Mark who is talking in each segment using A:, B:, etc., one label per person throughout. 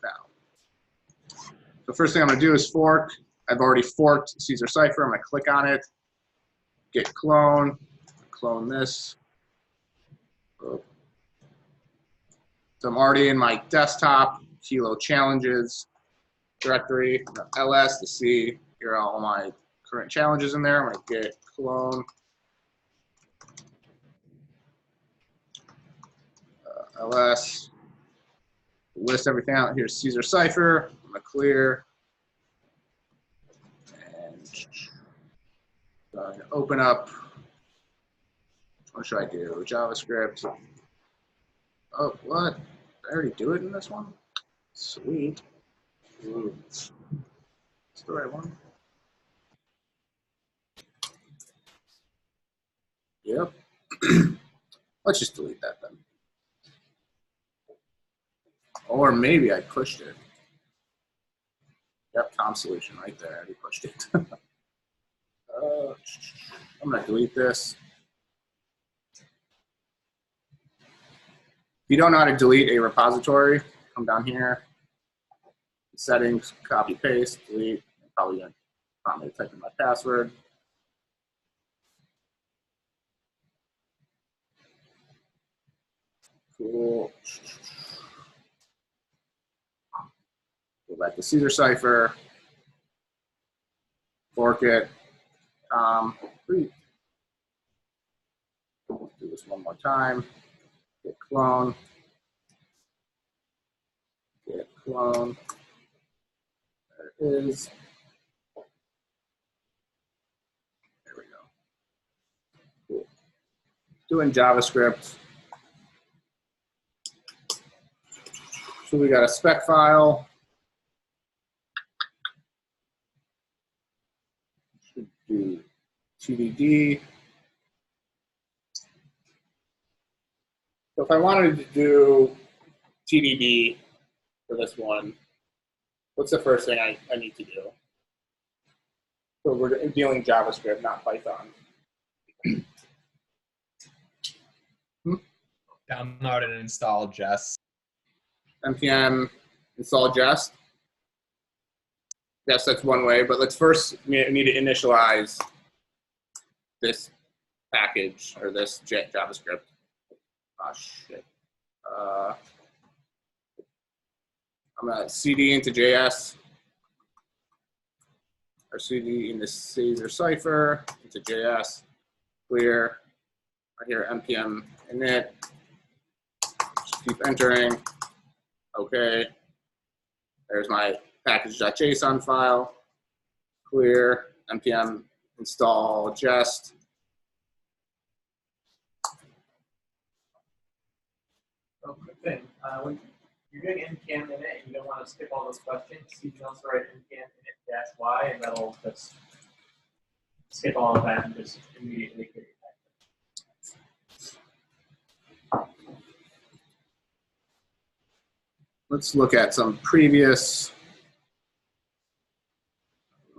A: now. The first thing I'm going to do is fork. I've already forked Caesar Cipher. I'm going to click on it, git clone this. So I'm already in my desktop Kilo challenges directory, ls to see here are all my current challenges in there. I'm going to git clone ls, list everything out. Here's Caesar Cipher. I'm going to clear. And open up. What should I do? JavaScript. Oh, what? Did I already do it in this one? Sweet. Ooh. It's the right one. Yep. Let's just delete that then. Or maybe I pushed it. Yep, Tom solution right there. I already pushed it. I'm going to delete this. If you don't know how to delete a repository, come down here, settings, copy, paste, delete. I'm probably going to prompt me to type in my password. Cool. Go back to Caesar Cipher, fork it, do this one more time, git clone, there it is. There we go. Cool. Doing JavaScript. So we got a spec file. Should do TDD. So if I wanted to do TDD for this one, what's the first thing I need to do? So we're dealing JavaScript, not Python.
B: Download and install Jest.
A: npm install Jest. Yes, that's one way, but let's first need to initialize this package or this JavaScript. Oh, shit. I'm going to cd into JS, or cd into Caesar Cipher, into JS, clear, right here, npm init, just keep entering, okay. There's my package.json file, clear, npm install Jest.
C: Oh, quick thing. When you're doing npm init and you don't want to skip all those questions, you can also write npm init-y, and that'll just skip all of that and just immediately get it back.
A: Let's look at some previous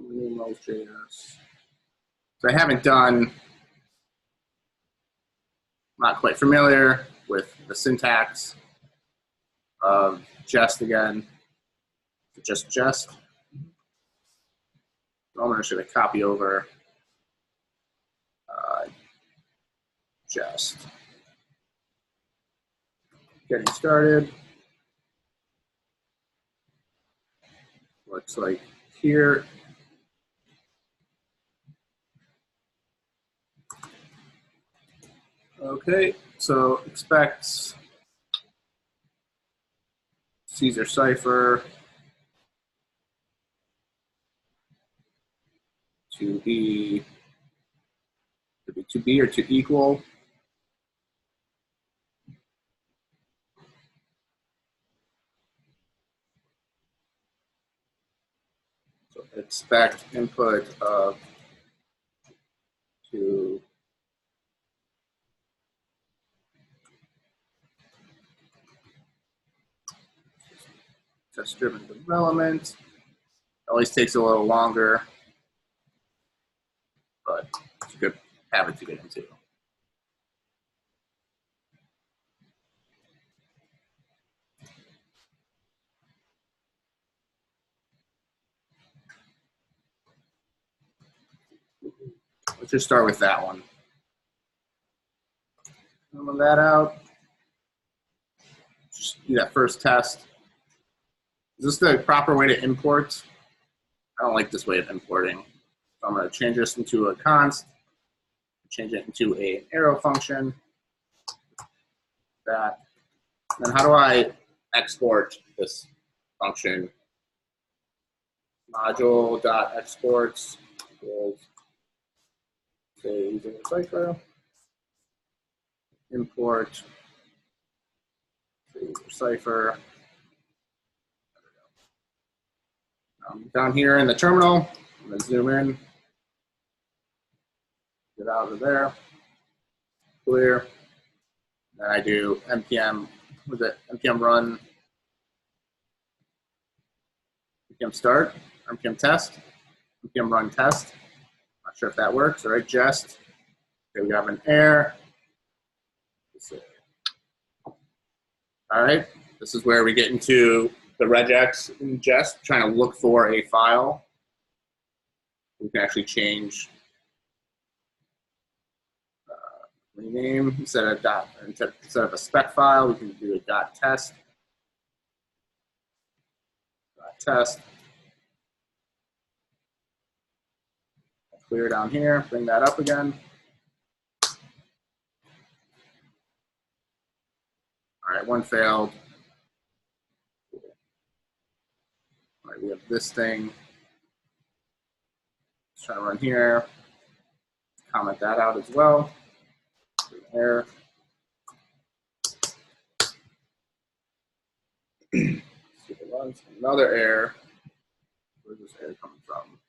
A: JS. So I haven't done, not quite familiar with the syntax of Jest again. Just Jest. So I'm going to copy over Jest. Getting started. Looks like here. Okay, so expects Caesar Cipher to be or to equal so expect input of to test-driven development. Always takes a little longer, but it's a good habit to get into. let's just start with that one. Fill that out. Just do that first test. Is this the proper way to import? I don't like this way of importing. So I'm going to change this into a const, change it into an arrow function. That. And then how do I export this function? Module.exports equals, say, using Cipher. Import Cipher. Down here in the terminal, I'm going to zoom in, get out of there, clear. Then I do npm, what is it? npm run, npm start, npm test, npm run test. Not sure if that works. All right, jest. Okay, we have an error. All right, this is where we get into the regex ingest, trying to look for a file. We can actually change rename instead of a spec file. We can do a .test. .test. Clear down here. Bring that up again. All right, one failed. All right, we have this thing. Let's try to run here. Comment that out as well. Error. Another error. Where's this error coming from?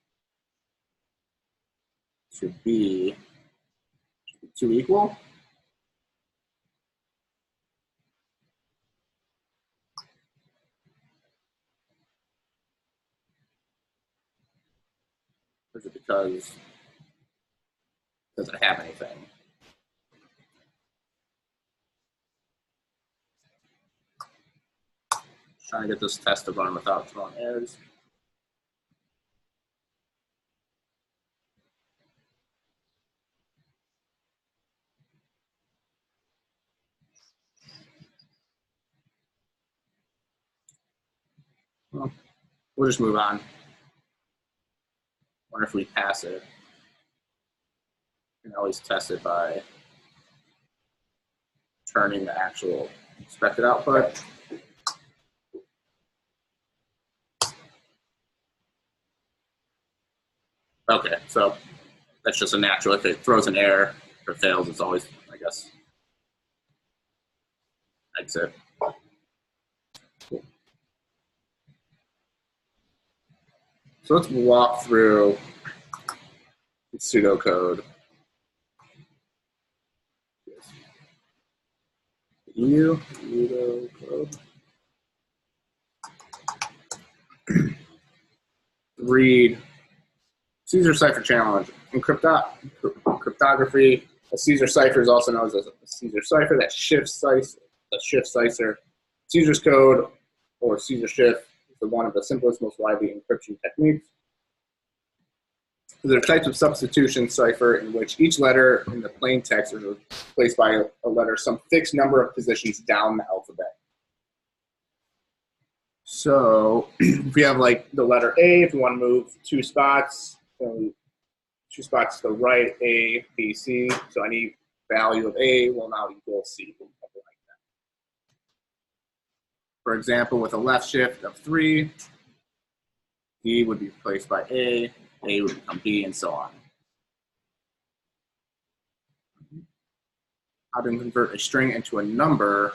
A: Should be 2 equal. Or is it because it doesn't have anything? Trying to get this test to run without throwing errors. Well, we'll just move on. Wonder if we pass it. You can always test it by turning the actual expected output. Okay, so that's just a natural. If it throws an error or fails, it's always, I guess, exit. Cool. So let's walk through pseudocode. Pseudocode. Read Caesar cipher challenge. In cryptography, a Caesar cipher is also known as a Caesar cipher that shifts Cipher. Caesar's code, or Caesar shift, is one of the simplest, most widely encryption techniques. There are types of substitution cipher in which each letter in the plain text is replaced by a letter some fixed number of positions down the alphabet. So if we have like the letter A, if we want to move 2 spots, 2 spots to the right, A, B, C. So any value of A will now equal C. Something like that. For example, with a left shift of 3, D would be replaced by A would become B, and so on. How to convert a string into a number.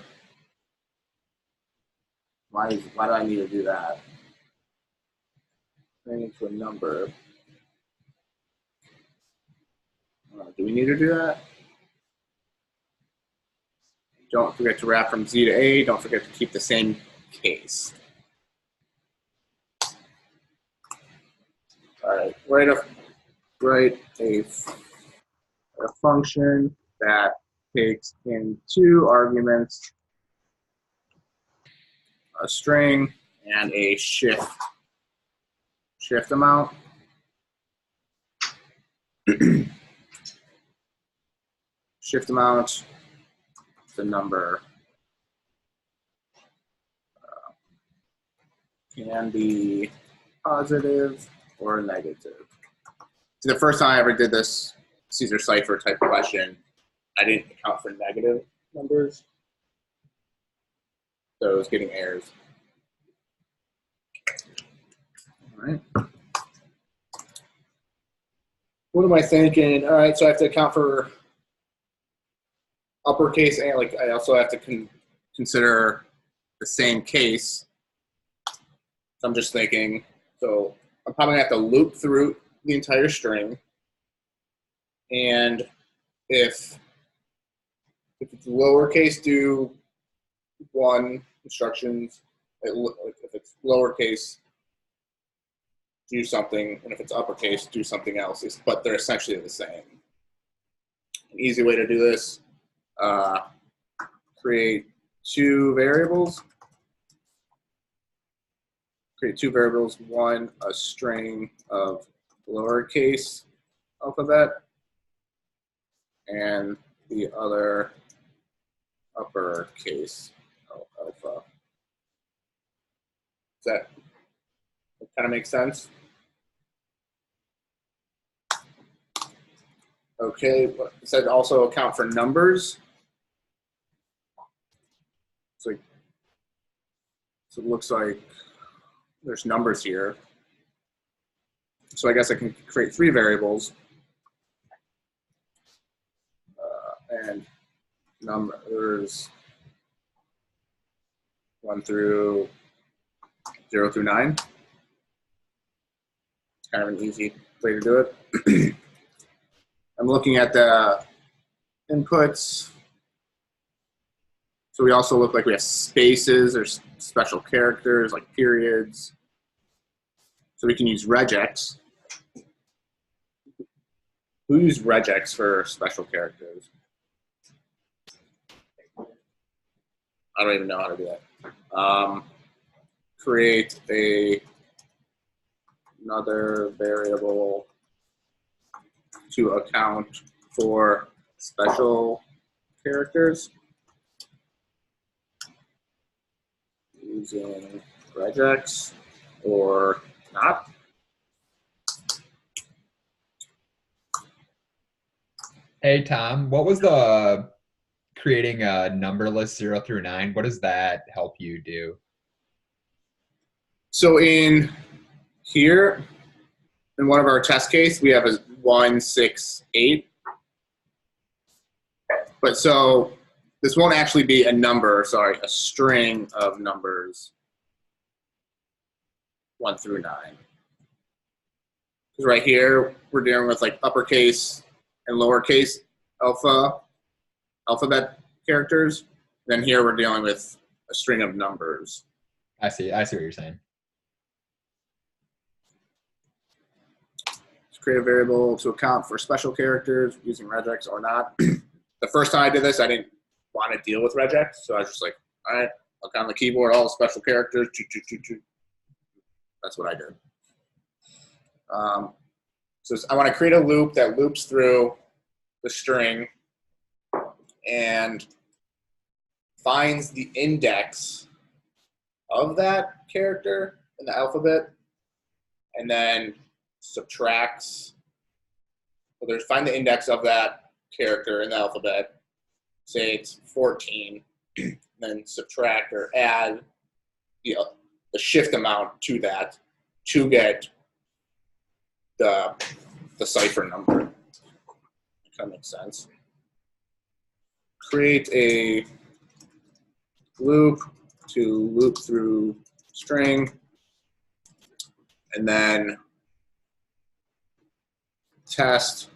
A: Why do I need to do that? String into a number. Do we need to do that? Don't forget to wrap from Z to A. Don't forget to keep the same case. All right, write a function that takes in 2 arguments, a string and a shift amount. shift amount, the number can be positive or negative. So the first time I ever did this Caesar Cipher type question, I didn't account for negative numbers. So I was getting errors. All right. What am I thinking? All right, so I have to account for uppercase and like I also have to consider the same case. So I'm just thinking, so I'm probably gonna have to loop through the entire string. And if it's lowercase, do one instructions. If it's lowercase, do something, and if it's uppercase, do something else. But they're essentially the same. An easy way to do this, create two variables. Create two variables, one a string of lowercase alphabet, and the other uppercase alpha. Does that kind of make sense? Okay, it said also account for numbers. So it looks like there's numbers here. So I guess I can create three variables. And numbers 0 through 9. It's kind of an easy way to do it. I'm looking at the inputs. So we also look like we have spaces or special characters like periods. So we can use regex. Who used regex for special characters? I don't even know how to do that. Create another variable to account for special characters using regex or not.
B: Hey, Tom, what was the creating a number list 0 through 9? What does that help you do?
A: So in here, in one of our test case, we have a 1, 6, 8. But so this won't actually be a number, sorry, a string of numbers 1 through 9. Because right here, we're dealing with like uppercase and lowercase alphabet characters. Then here we're dealing with a string of numbers.
B: I see what you're saying.
A: Let's create a variable to account for special characters using regex or not. The first time I did this, I didn't want to deal with regex, so I was just like, all right, I'll count on the keyboard, all the special characters. That's what I did. So I want to create a loop that loops through the string and finds the index of that character in the alphabet, and then subtracts. So there's find the index of that character in the alphabet. Say it's 14, then subtract or add the shift amount to that to get the cipher number. If that makes sense. Create a loop to loop through string, and then test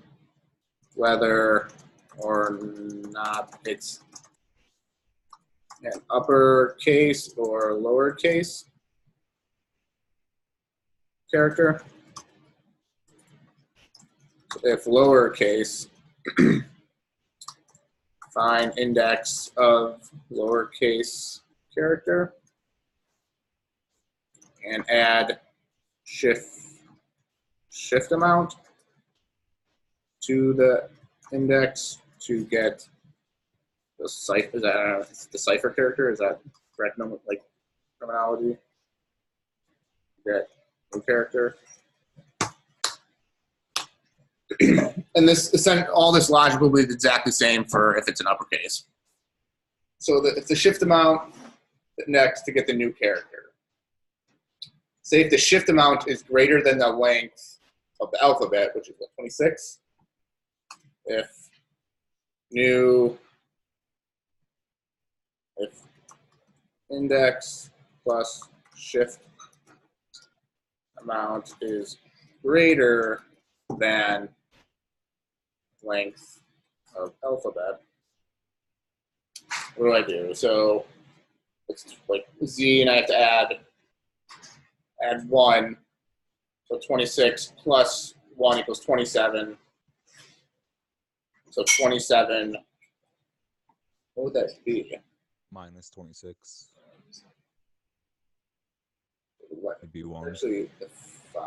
A: whether or not it's an uppercase or lowercase character. If lowercase, find index of lowercase character and add shift amount to the index to get the Cipher. Is that the Cipher character? Is that correct? Like terminology. Get new character. And all this logic will be exactly the same for if it's an uppercase. So if the shift amount next to get the new character. Say if the shift amount is greater than the length of the alphabet, which is what, 26. If index plus shift amount is greater than length of alphabet, what do I do? So it's like Z, and I have to add 1. So 26 plus 1 equals 27. So 27, what would that be?
D: Minus 26.
A: What?
D: It'd be 1.
A: Actually, the 5.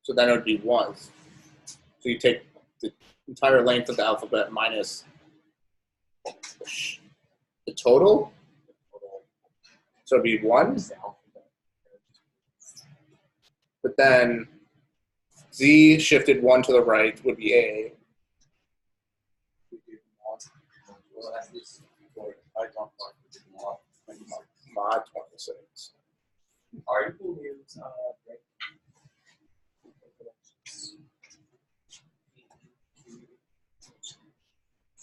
A: So then it would be 1. So you take the entire length of the alphabet minus the total. So it'd be 1. But then Z shifted 1 to the right would be A. Mod 26.
C: Article is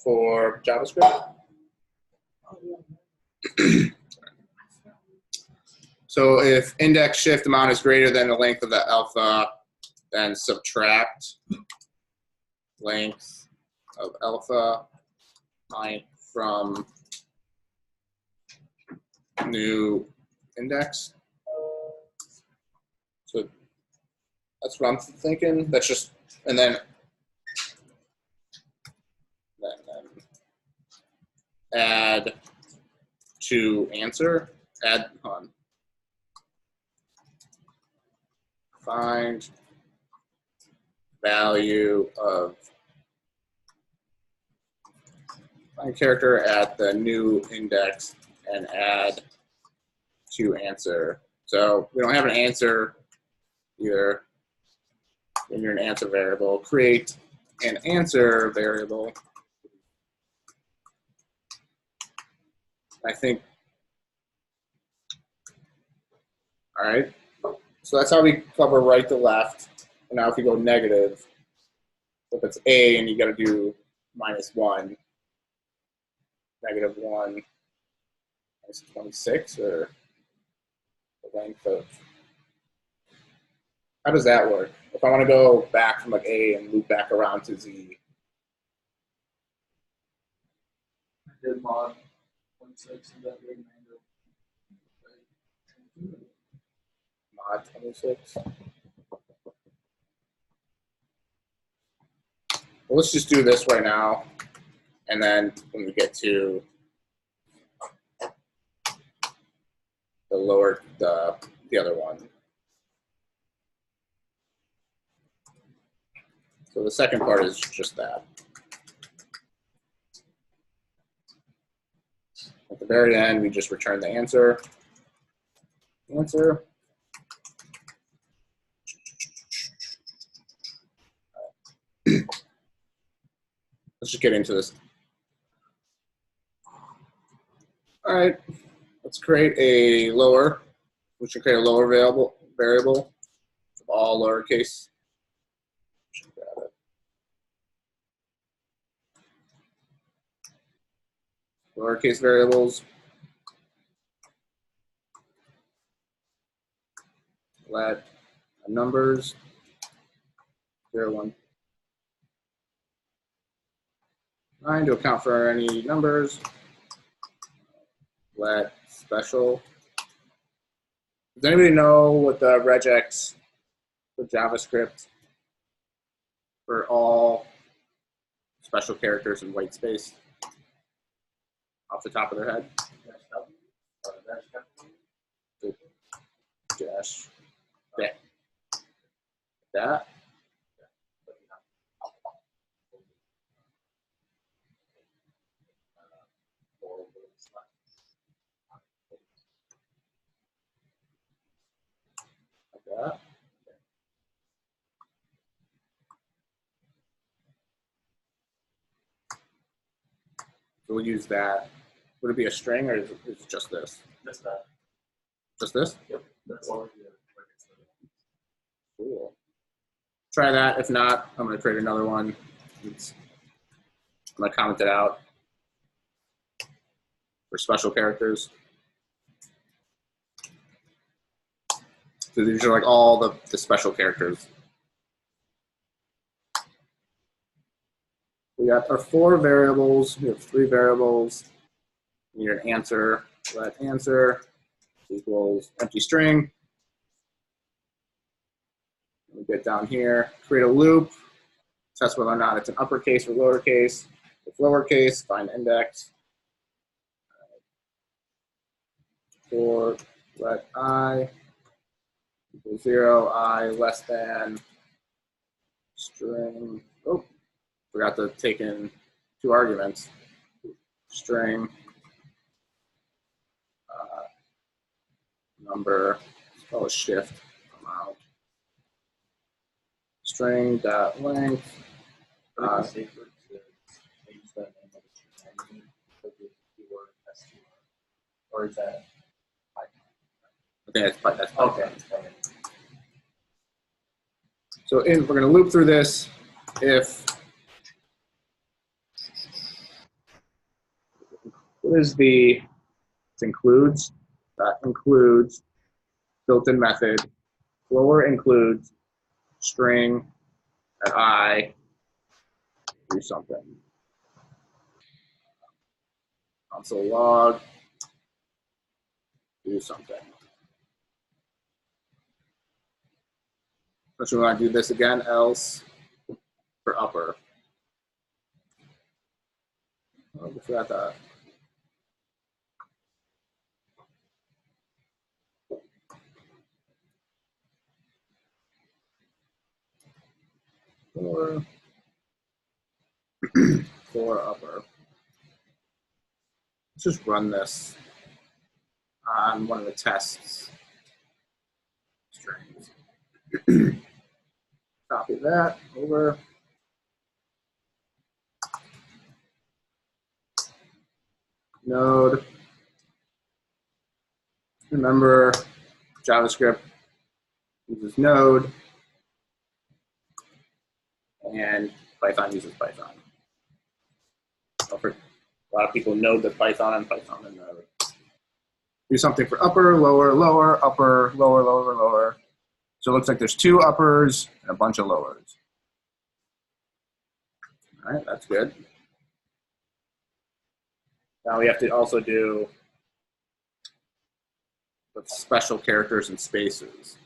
A: For JavaScript. So if index shift amount is greater than the length of the alpha, then subtract length of alpha from new index. So that's what I'm thinking. That's just, and then add to answer, add on. Find value of find character at the new index and add to answer. So we don't have an answer either. Then you're an answer variable. Create an answer variable. I think, all right. So that's how we cover right to left. And now if you go negative, if it's A and you got to do -1, -1 minus 26, or the length of, how does that work? If I want to go back from like A and loop back around to Z.
C: did mod 26 and then remainder.
A: Mod 26. Well, let's just do this right now, and then when we get to the lower, the other one. So the second part is just that. At the very end, we just return the answer. Let's just get into this. All right, let's create a lower. We should create a lower variable of all lowercase. Lowercase variables. Let numbers 0, 1, 9 to account for any numbers. Let special. Does anybody know what the regex for JavaScript for all special characters in white space off the top of their head? Dash. That. that. So we'll use that. Would it be a string or is it just this?
C: Just that.
A: Just this?
C: Yep. That's all.
A: Cool. Try that. If not, I'm going to create another one. I'm going to comment it out for special characters. So these are like all the special characters. We got our 4 variables. We have 3 variables. We need an answer. Let answer equals empty string. We get down here, create a loop, test whether or not it's an uppercase or lowercase. If lowercase, find index. For let I equals 0, I less than string. Oh, forgot to take in 2 arguments. String number. Let's call it shift amount. String dot length.
C: Or is that?
A: I think that's
C: Okay.
A: So we're going to loop through this if what is the includes that includes built-in method floor includes string at I do something console log do something. So we want to do this again, else for upper. Oh, we forgot that. For upper. Let's just run this on one of the tests strings. Copy that over. Node. Remember, JavaScript uses Node, and Python uses Python. A lot of people know that Python and Node. Do something for upper, lower, lower, upper, lower, lower, lower. So it looks like there's 2 uppers and a bunch of lowers. All right, that's good. Now we have to also do with special characters and spaces.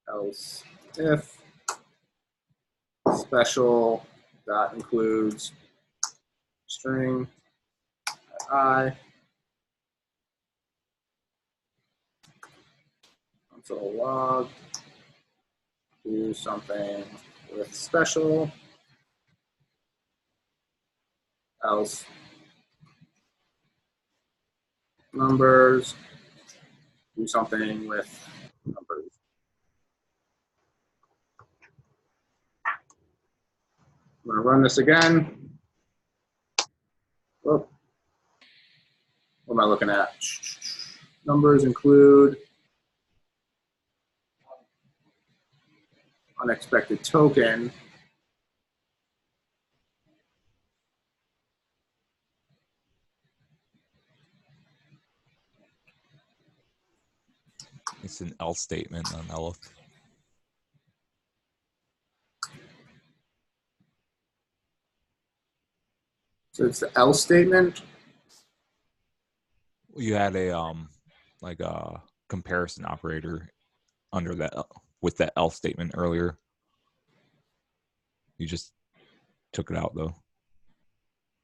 A: Else if special dot includes string I console log do something with special else numbers do something with numbers. I'm going to run this again. Oh, what am I looking at? Numbers include unexpected token.
D: It's an else statement, not an elif.
A: So it's the else statement.
D: You had a like a comparison operator under that with that else statement earlier. You just took it out though.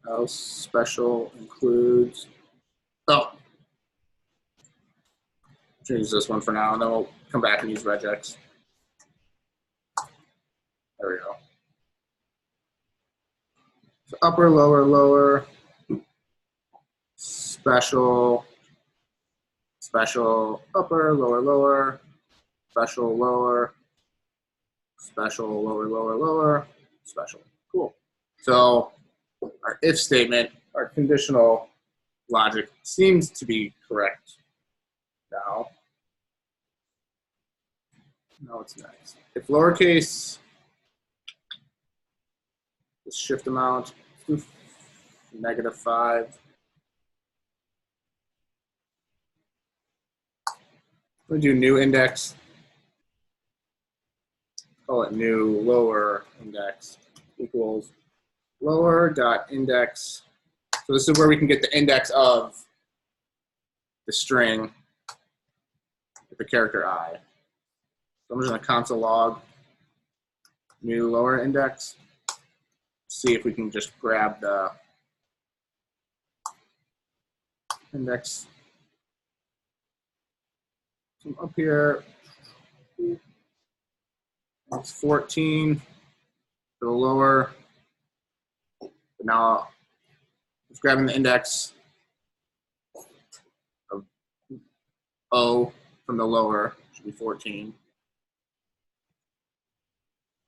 A: Else special includes. Oh, use this one for now, and then we'll come back and use regex. There we go. So upper, lower, lower, special, special, upper, lower, lower, special, lower, special, lower, lower, lower, special. Cool. So our if statement, our conditional logic seems to be correct now. Now what's next? If lowercase, let's shift amount, let's do -5. We're going to do new index. Call it new lower index equals lower dot index. So this is where we can get the index of the string with the character I. So I'm just going to console log new lower index. See if we can just grab the index from up here. It's 14 for the lower. But now it's grabbing the index of O from the lower, should be 14.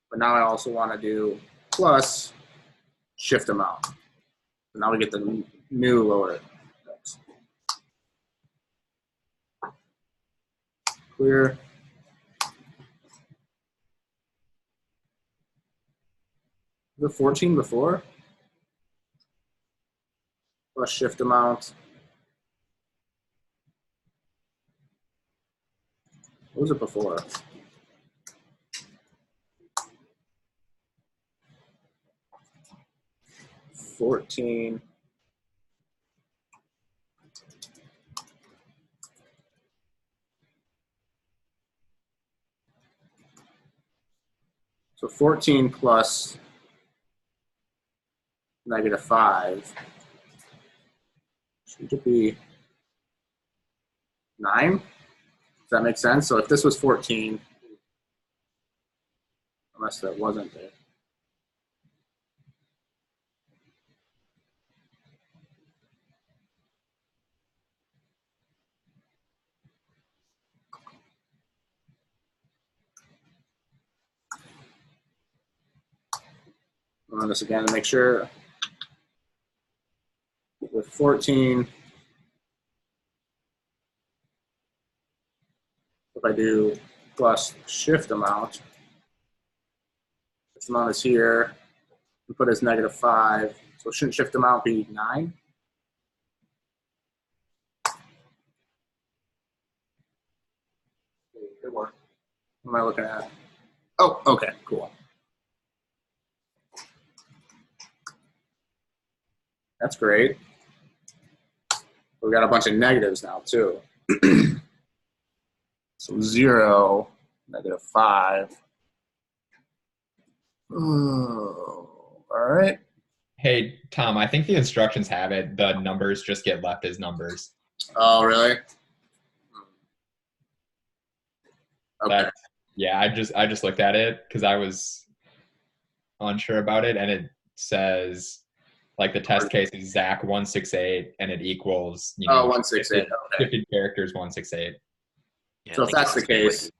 A: But now I also want to do plus shift amount. So now we get the new lower index. Clear. Was it 14 before? Plus shift amount. What was it before? $14. So 14 plus -5 should it be 9? Does that make sense? So if this was 14, unless that wasn't it. I'll run this again to make sure. With 14, if I do plus shift amount, shift amount is here, we put as -5, so shouldn't shift amount be 9? Good work. What am I looking at? Oh, okay, cool. That's great. We got a bunch of negatives now too. So 0, -5. Oh, all right.
B: Hey, Tom, I think the instructions have it. The numbers just get left as numbers.
A: Oh, really? Okay.
B: That, yeah, I just looked at it because I was unsure about it, and it says like the test case is Zach 168, and it equals
A: 168. Okay.
B: 50 characters 168.
E: Yeah,
A: So
E: I
A: if
E: think
A: that's
E: it's
A: the
E: like,
A: case,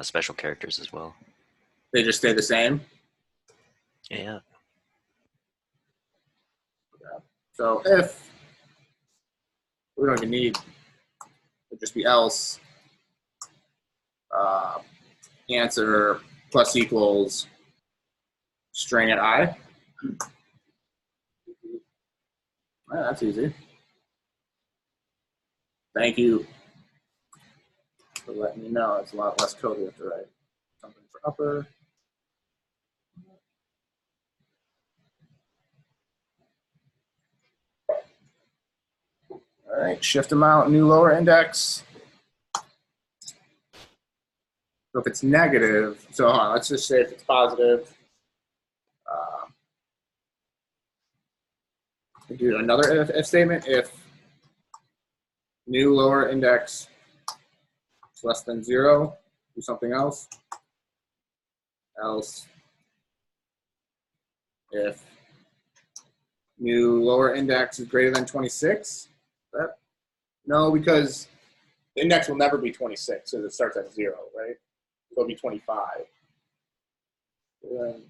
E: special characters as well.
A: they just stay the same.
E: Yeah.
A: So if we don't even need, it'd just be else. Answer plus equals string at I. Well, that's easy. Thank you for letting me know. It's a lot less code we have to write. Something for upper. All right, shift amount, new lower index. So if it's negative, so hold on, let's just say if it's positive. We do another if statement. If new lower index is less than 0, do something else. Else, if new lower index is greater than 26, no, because the index will never be 26, so it starts at 0, right? it'll be 25. Then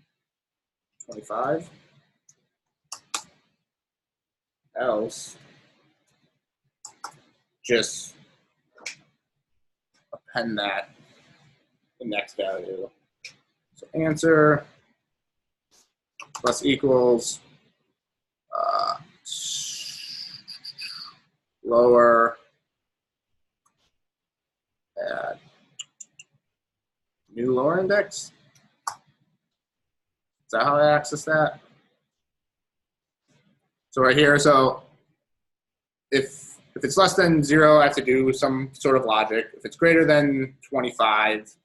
A: 25. Else, just append that the next value. So answer plus equals lower add new lower index. Is that how I access that? So right here, so if it's less than 0, I have to do some sort of logic. If it's greater than 25,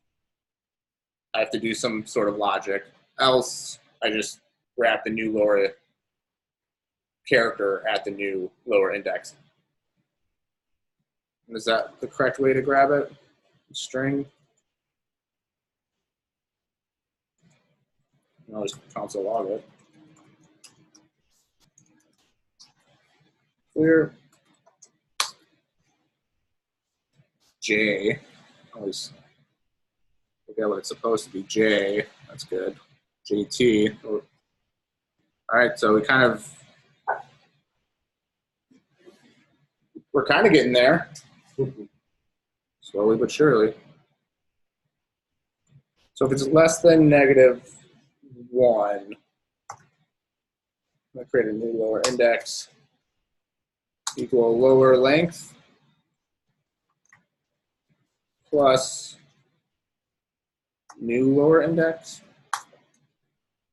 A: I have to do some sort of logic. Else, I just grab the new lower character at the new lower index. Is that the correct way to grab it? String. I'll just console log it. Clear. J. Always forget what it's supposed to be. J. That's good. JT. All right, so we're kind of getting there. Slowly but surely. So if it's less than -1, I'm going to create a new lower index equal lower length plus new lower index.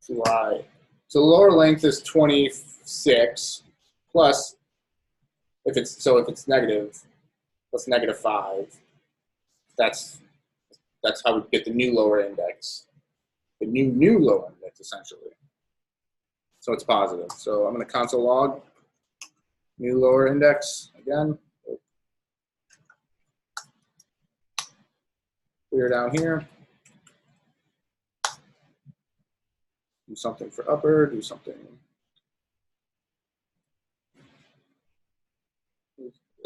A: Y. So lower length is 26 plus if it's negative plus -5. That's how we get the new lower index. The new lower index essentially. So it's positive. So I'm going to console log new lower index again. Clear down here. Do something for upper, do something.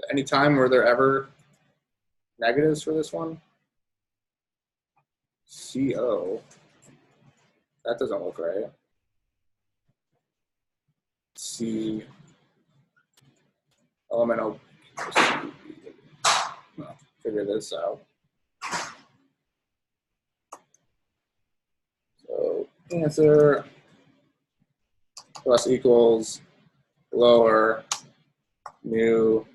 A: Any time were there ever negatives for this one? CO. That doesn't look right. C. Elemental. Figure this out. So answer plus equals lower new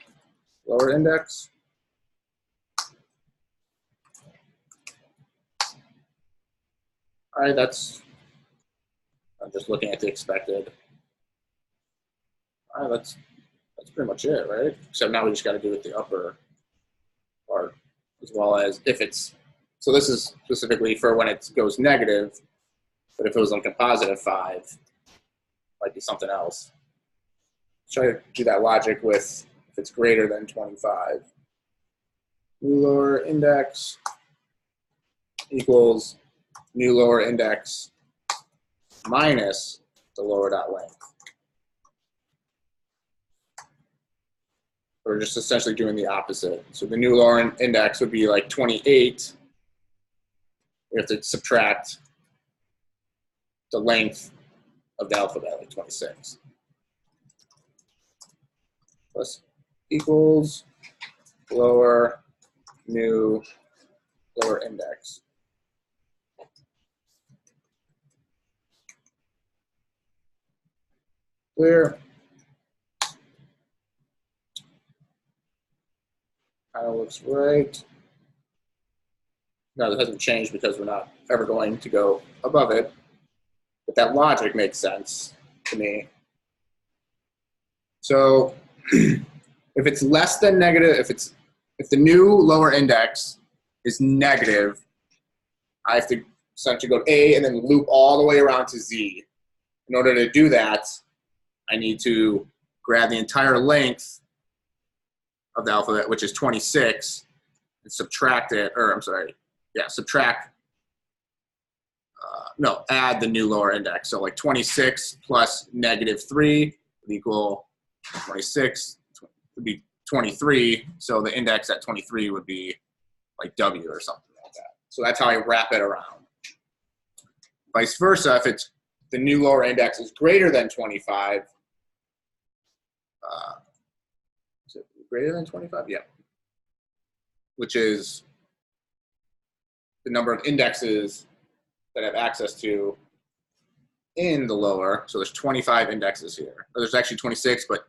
A: lower index. All right, I'm just looking at the expected. All right, that's pretty much it, right? Except now we just got to do it the upper part, as well as if it's, so this is specifically for when it goes negative, but if it was like a +5, might be something else. Let's try to do that logic with if it's greater than 25. New lower index equals new lower index minus the lower dot length. We're just essentially doing the opposite. So the new lower index would be like 28. We have to subtract the length of the alphabet, like 26. Plus equals lower new lower index. Clear. Kind of looks right. No, that hasn't changed because we're not ever going to go above it. But that logic makes sense to me. So if it's less than negative, if the new lower index is negative, I have to essentially go to A and then loop all the way around to Z. In order to do that, I need to grab the entire length of the alphabet, which is 26, and subtract it, or I'm sorry, yeah, add the new lower index. So like 26 plus -3 would equal 26, would be 23. So the index at 23 would be like W or something like that. So that's how I wrap it around. Vice versa, if it's the new lower index is greater than 25, is it greater than 25? Yeah. Which is the number of indexes that I have access to in the lower. So there's 25 indexes here. Or there's actually 26, but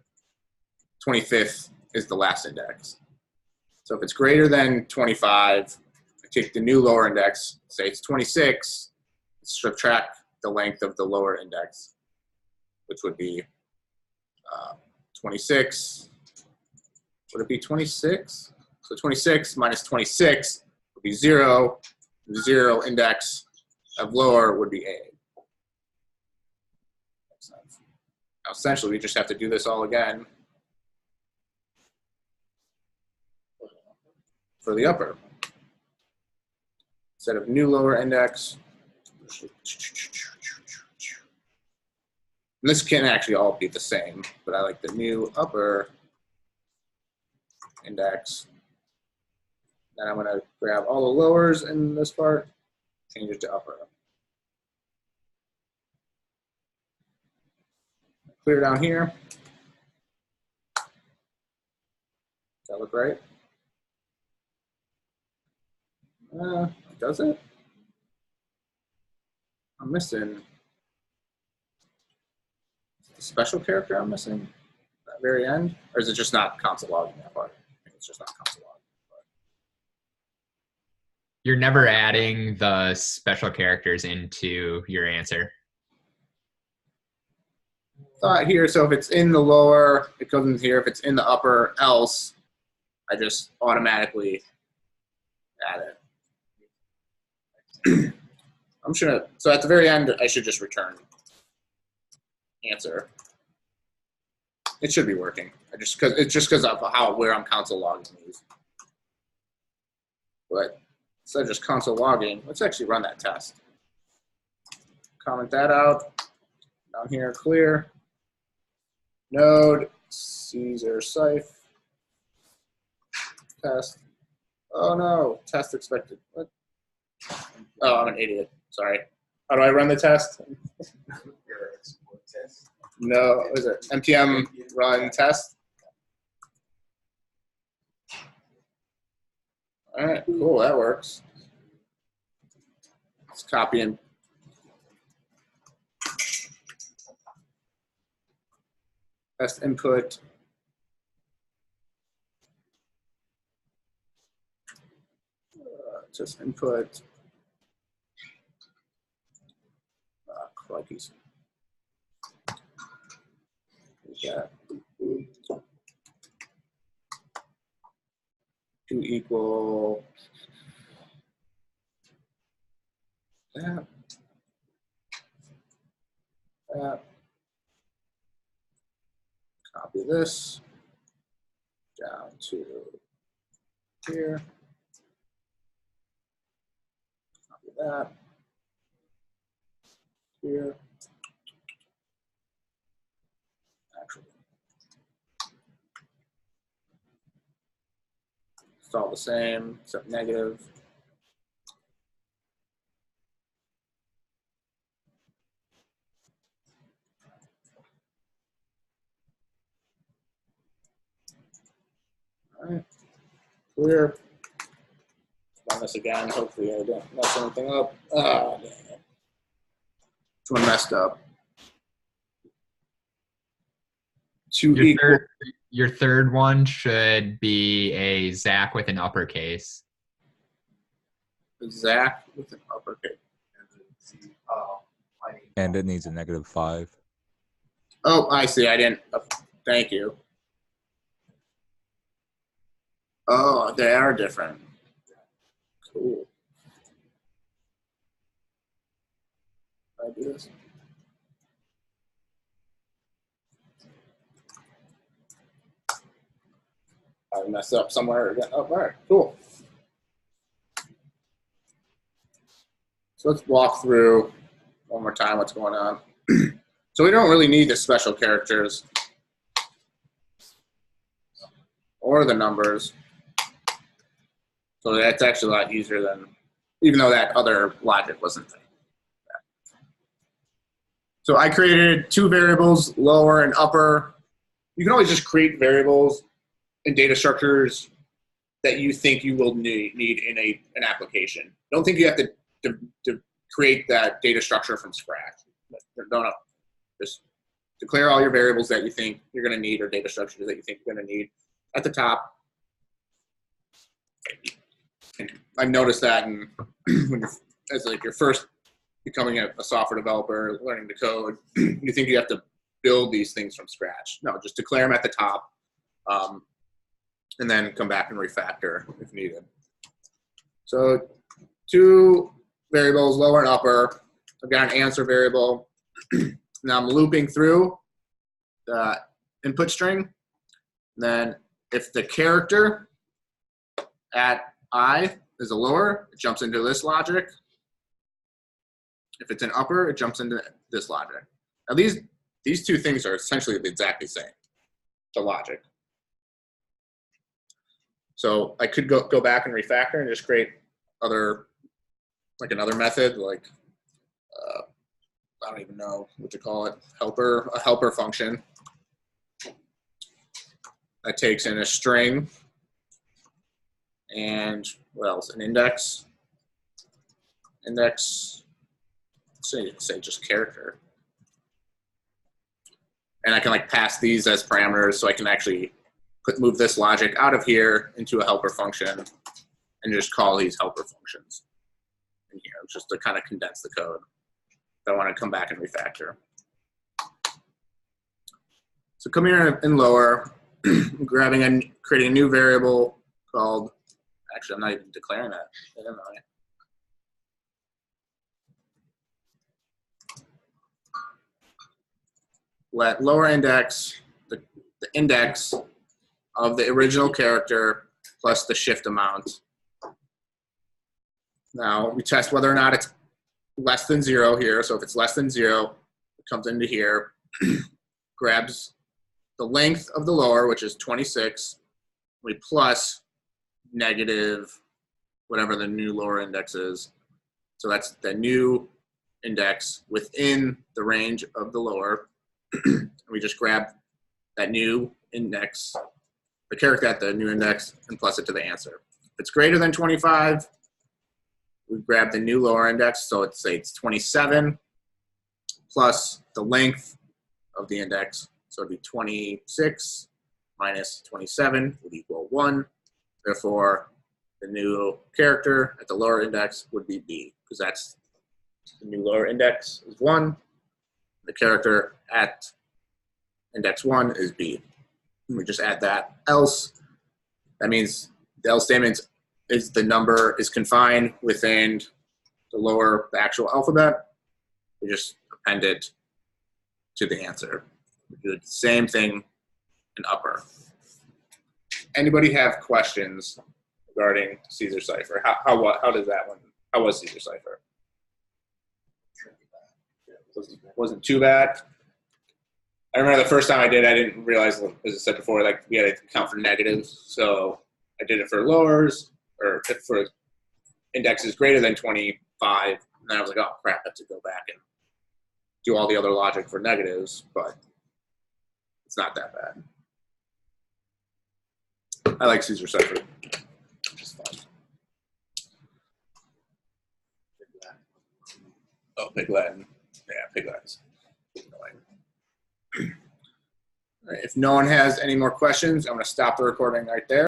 A: 25th is the last index. So if it's greater than 25, I take the new lower index, say it's 26, subtract the length of the lower index, which would be 26. Would it be 26? So 26 minus 26 would be 0. The 0 index of lower would be A. Makes sense. Now essentially, we just have to do this all again for the upper. Instead of new lower index, and this can actually all be the same, but I like the new upper index. Then I'm going to grab all the lowers in this part, change it to upper. Clear down here. Does that look right? Does it? I'm missing the special character I'm missing at that very end, or is it just not console logging that part? I think it's just not console logging.
B: You're never adding the special characters into your answer.
A: Thought here, so if it's in the lower, it goes in here. If it's in the upper, else, I just automatically add it. I'm just gonna, so at the very end, I should just return answer. It should be working. It's just because of where I'm console logging these. But instead of just console logging, let's actually run that test. Comment that out. Down here, clear. Node, Caesar, Cipher. Test. Oh no, test expected. What? Oh, I'm an idiot. Sorry. How do I run the test? No, what is it? npm run test. All right, cool, that works. Let's copy and test input. Just input. Crikeys. Yeah. To equal that. Copy this down to here. Copy that here. Actually, it's all the same except negative. All right, clear. Run this again. Hopefully, I don't mess anything up. Ah, dang it. This one messed up.
B: Your third one should be a Zach with an uppercase.
A: Zach with an uppercase.
D: And it needs a -5.
A: Oh, I see. I didn't. Thank you. Oh, they are different. Cool. I do this. I messed up somewhere again. Oh, all right, cool. So let's walk through one more time what's going on. So we don't really need the special characters or the numbers. So that's actually a lot easier than even though that other logic wasn't there. So I created two variables, lower and upper. You can always just create variables and data structures that you think you will need in an application. Don't think you have to create that data structure from scratch. No. Just declare all your variables that you think you're going to need or data structures that you think you're going to need at the top. And I've noticed that when as like you're first becoming a software developer, learning to code, you think you have to build these things from scratch. No, just declare them at the top, and then come back and refactor if needed. So two variables, lower and upper. I've got an answer variable. Now I'm looping through the input string. Then if the character at I is a lower, it jumps into this logic. If it's an upper, it jumps into this logic. Now these two things are essentially exactly the same, the logic. So I could go back and refactor and just create another method, like I don't even know what to call it, a helper function that takes in a string and what else? An index. Say just character. And I can like pass these as parameters, so I can actually move this logic out of here into a helper function and just call these helper functions in here, just to kind of condense the code if I want to come back and refactor. So come here in lower, creating a new variable called, actually I'm not even declaring that, I don't know. Let lower index, the index of the original character plus the shift amount. Now we test whether or not it's less than 0 here. So if it's less than 0, it comes into here, grabs the length of the lower, which is 26, we plus negative whatever the new lower index is. So that's the new index within the range of the lower. We just grab that new index, the character at the new index, and plus it to the answer. If it's greater than 25, we grab the new lower index, so let's say it's 27 plus the length of the index, so it'd be 26 minus 27 would equal 1. Therefore, the new character at the lower index would be B, because that's the new lower index is 1. The character at index 1 is B. And we just add that. Else, that means the else statement is the number is confined within the actual alphabet. We just append it to the answer. We do the same thing in upper. Anybody have questions regarding Caesar Cipher? How does that one? How was Caesar Cipher? Wasn't too bad. I remember the first time I did, I didn't realize, as I said before, like we had to count for negatives. So I did it for lowers, or for indexes greater than 25. And then I was like, oh crap, I have to go back and do all the other logic for negatives, but it's not that bad. I like Caesar Cipher. It's fun. Oh, Pig Latin. Yeah, Pig Latin's annoying. All right, if no one has any more questions, I'm going to stop the recording right there.